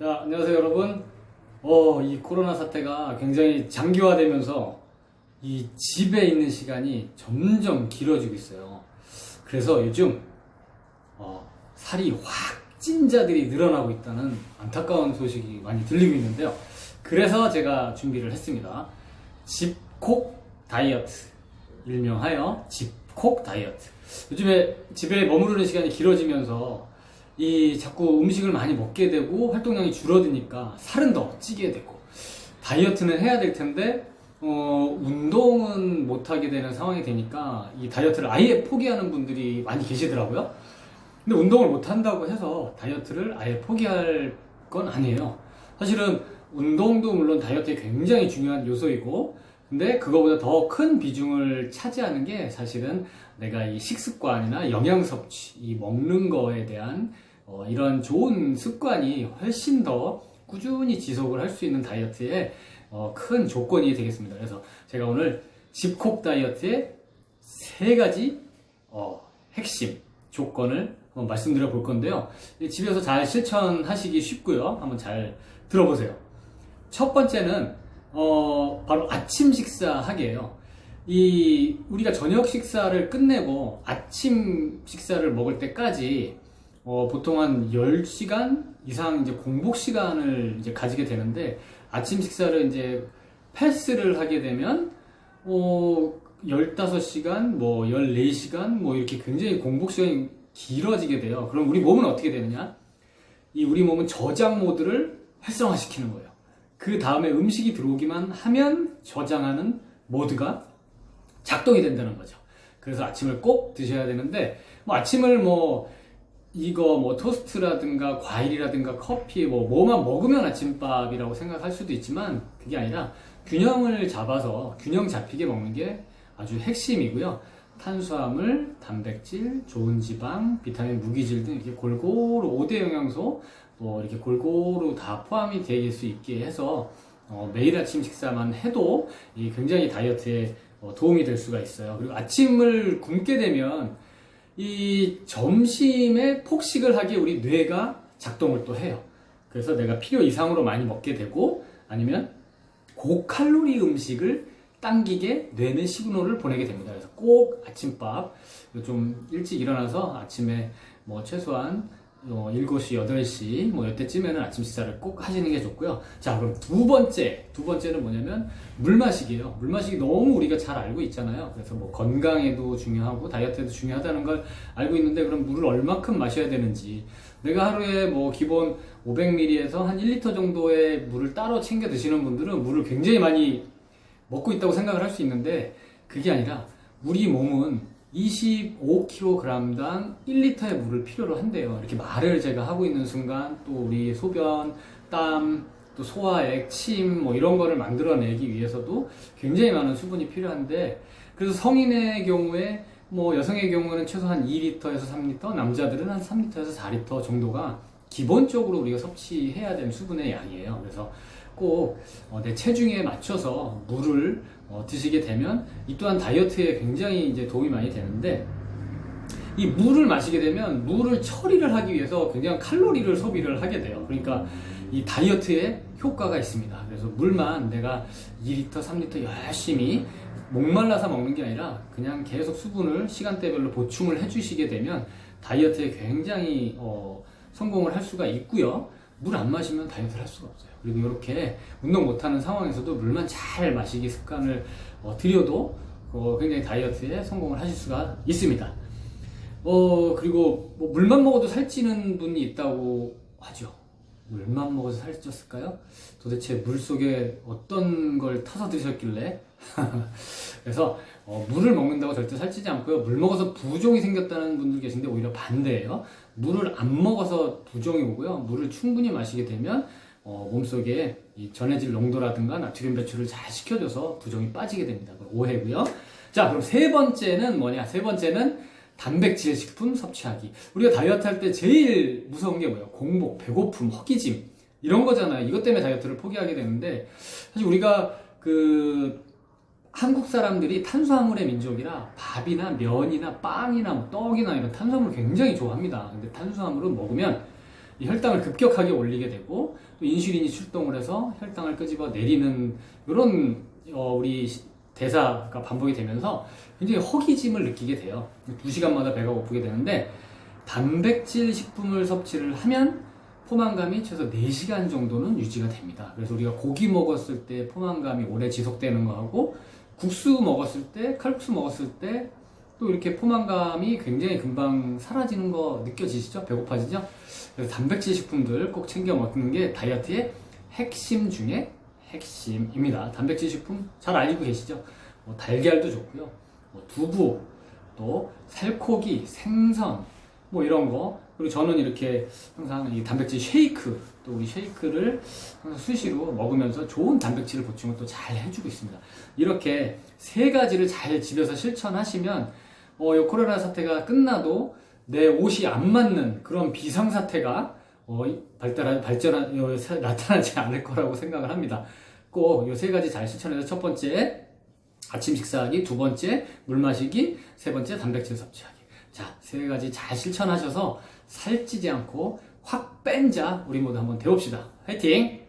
자, 안녕하세요, 여러분. 이 코로나 사태가 굉장히 장기화되면서 이 집에 있는 시간이 점점 길어지고 있어요. 그래서 요즘 살이 확 찐 자들이 늘어나고 있다는 안타까운 소식이 많이 들리고 있는데요. 그래서 제가 준비를 했습니다. 집콕 다이어트, 일명하여 집콕 다이어트. 요즘에 집에 머무르는 시간이 길어지면서 자꾸 음식을 많이 먹게 되고 활동량이 줄어드니까 살은 더 찌게 되고, 다이어트는 해야 될 텐데 운동은 못하게 되는 상황이 되니까 이 다이어트를 아예 포기하는 분들이 많이 계시더라고요. 근데 운동을 못한다고 해서 다이어트를 아예 포기할 건 아니에요. 사실은 운동도 물론 다이어트에 굉장히 중요한 요소이고, 근데 그거보다 더 큰 비중을 차지하는 게 사실은 내가 이 식습관이나 영양 섭취, 이 먹는 거에 대한 이런 좋은 습관이 훨씬 더 꾸준히 지속을 할 수 있는 다이어트에 큰 조건이 되겠습니다. 그래서 제가 오늘 집콕 다이어트의 3가지 핵심 조건을 한번 말씀드려 볼 건데요. 집에서 잘 실천하시기 쉽고요. 한번 잘 들어보세요. 첫 번째는 바로 아침 식사 하기예요. 우리가 저녁 식사를 끝내고 아침 식사를 먹을 때까지 보통 한 10시간 이상 이제 공복 시간을 이제 가지게 되는데, 아침 식사를 이제 패스를 하게 되면 15시간, 14시간 이렇게 굉장히 공복 시간이 길어지게 돼요. 그럼 우리 몸은 어떻게 되느냐? 우리 몸은 저장 모드를 활성화시키는 거예요. 그 다음에 음식이 들어오기만 하면 저장하는 모드가 작동이 된다는 거죠. 그래서 아침을 꼭 드셔야 되는데, 아침을 토스트라든가 과일이라든가 커피 뭐만 먹으면 아침밥이라고 생각할 수도 있지만, 그게 아니라 균형을 잡아서 균형 잡히게 먹는 게 아주 핵심이고요. 탄수화물, 단백질, 좋은 지방, 비타민, 무기질 등 이렇게 골고루 5대 영양소 이렇게 골고루 다 포함이 될 수 있게 해서 매일 아침 식사만 해도 굉장히 다이어트에 도움이 될 수가 있어요. 그리고 아침을 굶게 되면 이 점심에 폭식을 하기에 우리 뇌가 작동을 또 해요. 그래서 내가 필요 이상으로 많이 먹게 되고, 아니면 고칼로리 음식을 당기게 뇌는 시그널을 보내게 됩니다. 그래서 꼭 아침밥 좀 일찍 일어나서 아침에 최소한 7시, 8시 이때쯤에는 아침 식사를 꼭 하시는 게 좋고요. 자, 그럼 두 번째는 뭐냐면 물 마시기예요. 물 마시기 너무 우리가 잘 알고 있잖아요. 그래서 건강에도 중요하고 다이어트에도 중요하다는 걸 알고 있는데, 그럼 물을 얼마큼 마셔야 되는지, 내가 하루에 기본 500ml에서 한 1리터 정도의 물을 따로 챙겨 드시는 분들은 물을 굉장히 많이 먹고 있다고 생각을 할 수 있는데, 그게 아니라 우리 몸은 25kg당 1리터의 물을 필요로 한대요. 이렇게 말을 제가 하고 있는 순간 또 우리 소변, 땀, 또 소화액, 침 이런 거를 만들어내기 위해서도 굉장히 많은 수분이 필요한데, 그래서 성인의 경우에 여성의 경우는 최소한 2리터에서 3리터, 남자들은 한 3리터에서 4리터 정도가 기본적으로 우리가 섭취해야 되는 수분의 양이에요. 그래서 꼭 내 체중에 맞춰서 물을 드시게 되면 이 또한 다이어트에 굉장히 이제 도움이 많이 되는데, 이 물을 마시게 되면 물을 처리를 하기 위해서 굉장히 칼로리를 소비를 하게 돼요. 그러니까 이 다이어트에 효과가 있습니다. 그래서 물만 내가 2리터, 3리터 열심히 목말라서 먹는 게 아니라 그냥 계속 수분을 시간대별로 보충을 해주시게 되면 다이어트에 굉장히 성공을 할 수가 있고요. 물 안 마시면 다이어트를 할 수가 없어요. 그리고 이렇게 운동 못하는 상황에서도 물만 잘 마시기 습관을 들여도 굉장히 다이어트에 성공을 하실 수가 있습니다. 그리고 물만 먹어도 살찌는 분이 있다고 하죠. 물만 먹어서 살쪘을까요? 도대체 물 속에 어떤 걸 타서 드셨길래? 그래서 물을 먹는다고 절대 살찌지 않고요. 물 먹어서 부종이 생겼다는 분들 계신데 오히려 반대예요. 물을 안 먹어서 부종이 오고요. 물을 충분히 마시게 되면 몸속에 이 전해질 농도라든가 나트륨 배출을 잘 시켜줘서 부종이 빠지게 됩니다. 오해고요. 자, 그럼 세 번째는 뭐냐? 세 번째는 단백질 식품 섭취하기. 우리가 다이어트 할 때 제일 무서운 게 뭐예요? 공복, 배고픔, 허기짐 이런 거잖아요. 이것 때문에 다이어트를 포기하게 되는데, 사실 우리가 한국 사람들이 탄수화물의 민족이라 밥이나 면이나 빵이나 떡이나 이런 탄수화물을 굉장히 좋아합니다. 근데 탄수화물은 먹으면 이 혈당을 급격하게 올리게 되고 또 인슐린이 출동을 해서 혈당을 끄집어 내리는 이런 우리 대사가 반복이 되면서 굉장히 허기짐을 느끼게 돼요. 2시간마다 배가 고프게 되는데 단백질 식품을 섭취를 하면 포만감이 최소 4시간 정도는 유지가 됩니다. 그래서 우리가 고기 먹었을 때 포만감이 오래 지속되는 거하고 국수 먹었을 때, 칼국수 먹었을 때 또 이렇게 포만감이 굉장히 금방 사라지는 거 느껴지시죠? 배고파지죠? 그래서 단백질 식품들 꼭 챙겨 먹는 게 다이어트의 핵심 중에 핵심입니다. 단백질 식품 잘 알고 계시죠? 뭐 달걀도 좋고요. 뭐 두부, 또 살코기, 생선, 뭐 이런 거. 그리고 저는 이렇게 항상 이 단백질 쉐이크, 또 우리 쉐이크를 항상 수시로 먹으면서 좋은 단백질을 보충을 또 잘 해주고 있습니다. 이렇게 세 가지를 잘 집에서 실천하시면 이 코로나 사태가 끝나도 내 옷이 안 맞는 그런 비상사태가 나타나지 않을 거라고 생각을 합니다. 꼭 이 세 가지 잘 실천해서 첫 번째 아침 식사하기, 두 번째 물 마시기, 세 번째 단백질 섭취하기. 자, 세 가지 잘 실천하셔서 살찌지 않고 확 뺀자 우리 모두 한번 배웁시다. 화이팅!